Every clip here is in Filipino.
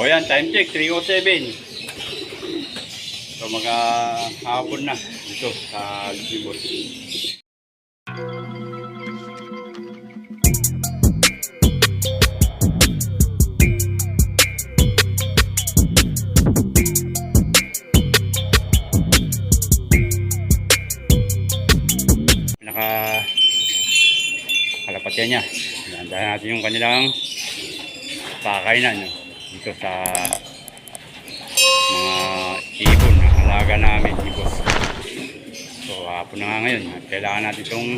O yan, time check, 3:07. So mga hapon na dito sa Libot. Kalapatyan niya. Nandahan natin yung kanilang pakainan dito sa mga ibon na alaga namin ibon. So hapon na nga ngayon, kailangan natin itong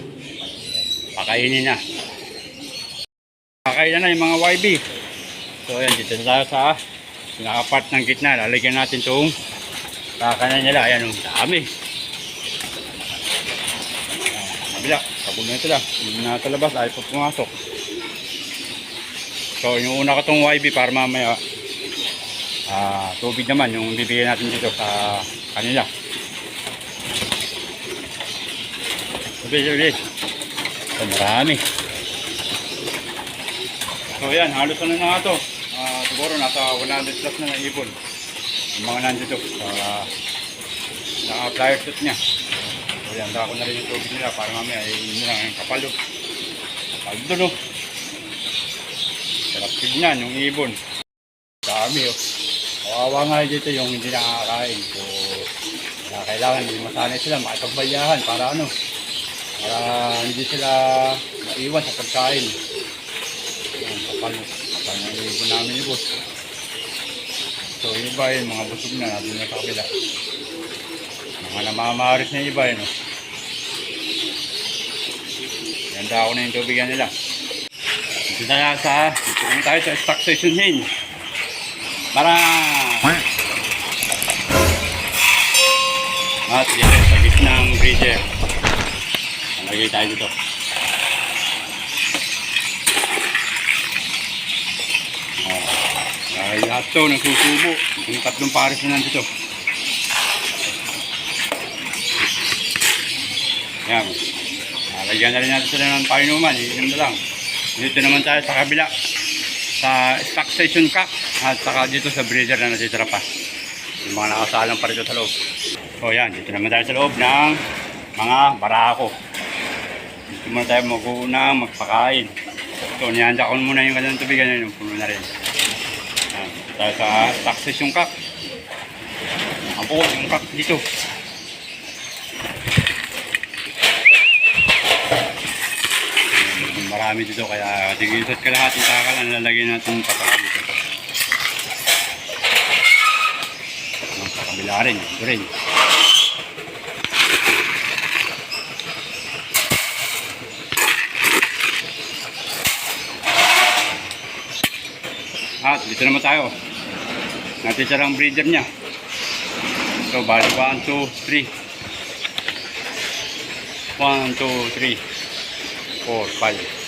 pakainin na. Pakainan na yung mga YB. So ayan, dito na tayo sa pinaka-part ng gitna. Lalagyan natin itong pakainan nila. Ayan, dami. Kabila, kabul na ito lang. Hindi na ito labas, ayaw pa pumasok. So yung una ko itong YB para mamaya tubig naman yung bibigyan natin dito sa kanila. Sabi. So marami. So yan, halos ano na nga ito. Siguro nasa 100 plus na ng ibon. Yung mga nandito. Naka-flyer suit niya. So yan, dako na rin yung tubig nila para mamaya yun lang yung kapalo. Kapalo doon sarap tignan yung ibon. Dami kawawa nga dito yung hindi nakakain. So kailangan hindi masanay sila makipagbayahan para para hindi sila maiwan sa pagkain. Yan, kapal ng ibon namin ibon. So yung iba yun, mga busog na natin na sa kabila. Mga namamaris na iba yun. Ganda ako na yung tubigan nila. Dito na tayo sa stock station hin. Para at dito sa gitnang breeder. Nalagay tayo dito. Lahat ito nagsusubo. Yung tatlong pares na nandito. Yan. Nalagyan na rin natin sila ng painuman. Iinom na lang. Dito naman tayo sa kabila. Sa stock station cock. At saka dito sa breeder na natitira pa. Yung mga nakasalang pa rito sa loob. So yan. Dito naman tayo sa loob ng mga barako. Dito muna tayo mag-uunang magpakain. So nihanda ko muna yung kanilang tubigan. Yung puno na rin. Yan. Dito tayo sa stock station cock. Nakabuo yung cock dito. Marami dito kaya tigilisot ka lahat yung takal ang lalagyan natin pataka dito. Sa kabila rin, ito rin. At dito naman tayo. Natitira ang breeder niya. So bali 1, 2, 3. 1, 2, 3, 4, 5.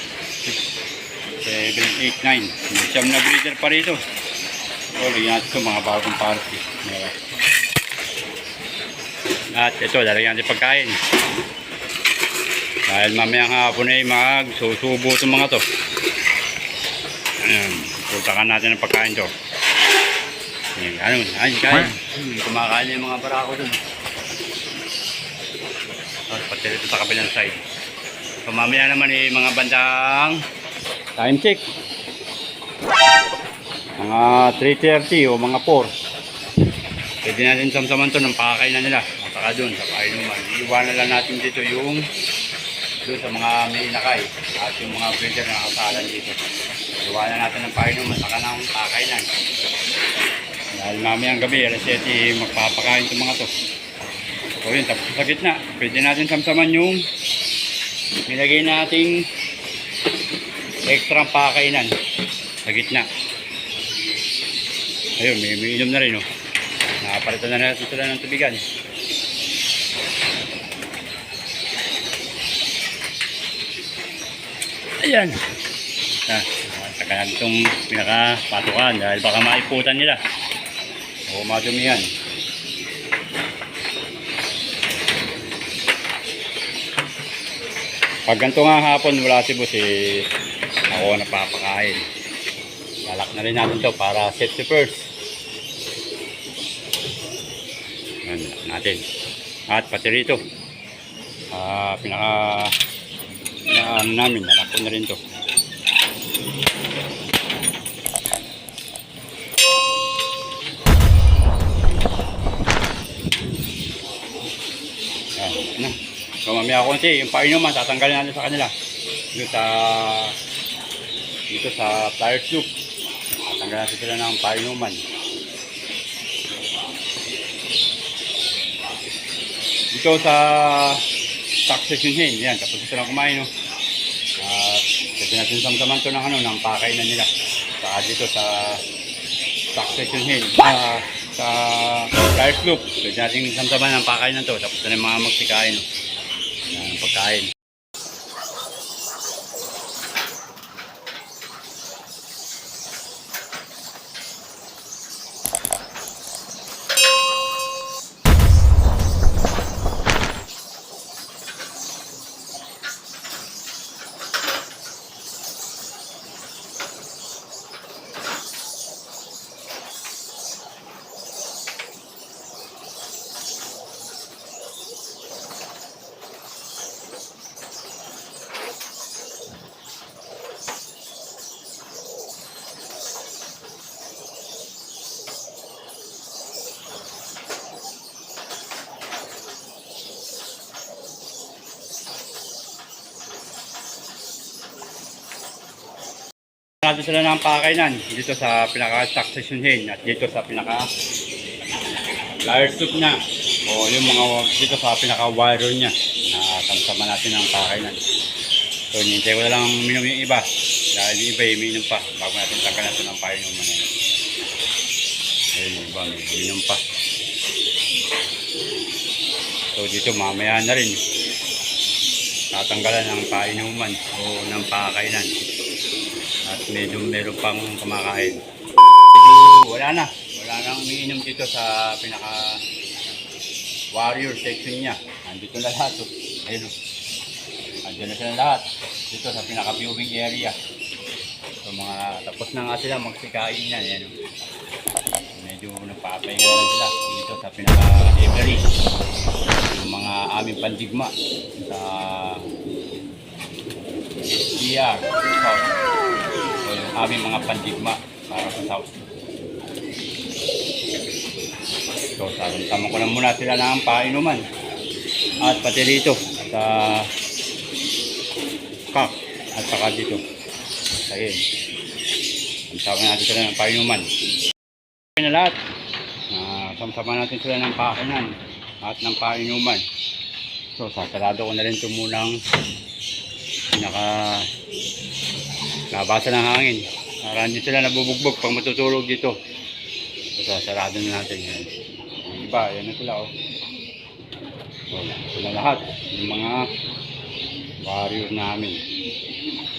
7, 8, 9. Siyam na breeder pa rito. So, lagyan natin ito mga bagong party. At ito, lalagyan natin pagkain. Dahil mamayang hapon ay magsusubo itong mga to. Ayan, pultakan natin ang pagkain to. Ayan, kain. Kumakain yung mga barako dun. At pati rito sa kabilang side. So, mamaya naman mga bandang time check. Mga 3:30 o mga 4. Pwede natin samsaman to ng pakakainan nila. At saka dun sa painuman. Iiwanan lang natin dito yung doon sa mga may inakay at yung mga breeder na nakasalan dito. Iiwanan natin ng painuman at saka ng pakakainan. Dahil mamayang gabi, alas 7 magpapakain itong mga to. So yun, tapos sa gitna. Pwede natin samsaman yung nilagay nating extra pakainan sa gitna. Ayun, may inom na rin nakapalitan na natin sila ng tubigan. Ayan. Tagal itong pinakapatukan dahil baka maiputan nila o madumihan. Pag ganito nga hapon wala si boss ako napapakain. Lalak na rin natin to para safety first. Yan natin. At pati rito. Pinaka ano namin, nalako na rin to. Yan. So mamaya konti, yung painuman, tatanggalin natin sa kanila. Dito sa pliers loop. Tatanggalin natin sila ng painuman. Dito sa succession hen, yan, tapos ito lang kumain, no? Pwede natin samsaman to ng pakainan nila. Saka dito sa succession hen, sa pliers loop, pwede natin samsaman ng pakainan to. Tapos na yung mga magsikain, no? Yan ang pagkain. Natin sila ng pakainan dito sa pinaka-succession hen at dito sa pinaka-pliers loop niya o yung mga dito sa pinaka-wire niya na samsama natin ng pakainan. So hinihintay ko na lang minom yung iba dahil yung iba minom pa bago natin tanggalan natin ng painuman. Ayun yung iba minom pa. So dito mamaya na rin tatanggalan ng painuman o ng pakainan. At medyo meron pang kumakain. Medyo wala nang umiinom dito sa pinaka warrior section niya. Andito na lahat. Ayun. Andiyan na sila lahat. Dito sa pinaka viewing area. So tapos na nga sila magsikain niya. Ayun. Medyo nagpapahinga na lang sila. Dito sa pinaka every. Yung mga aming pandigma sa DR South. So, yung aming mga pandigma para sa South. So, tama ko na muna sila ng painuman. At pati dito sa kak at saka dito. Ayun. Tama natin sila ng painuman. Okay na lahat. Samsama natin sila ng pakainan at ng painuman. So, sasarado ko na rin ito munang nabasa ng hangin para hindi sila nabubugbog pag matutulog dito. So sarado na natin yan. Yung iba, yan na sila so sila lahat yung mga warrior namin.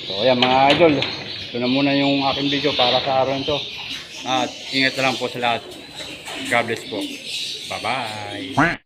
So ayan mga idol, ito na muna yung aking video para sa araw nito at ingat na lang po sa lahat. God bless po. Bye bye.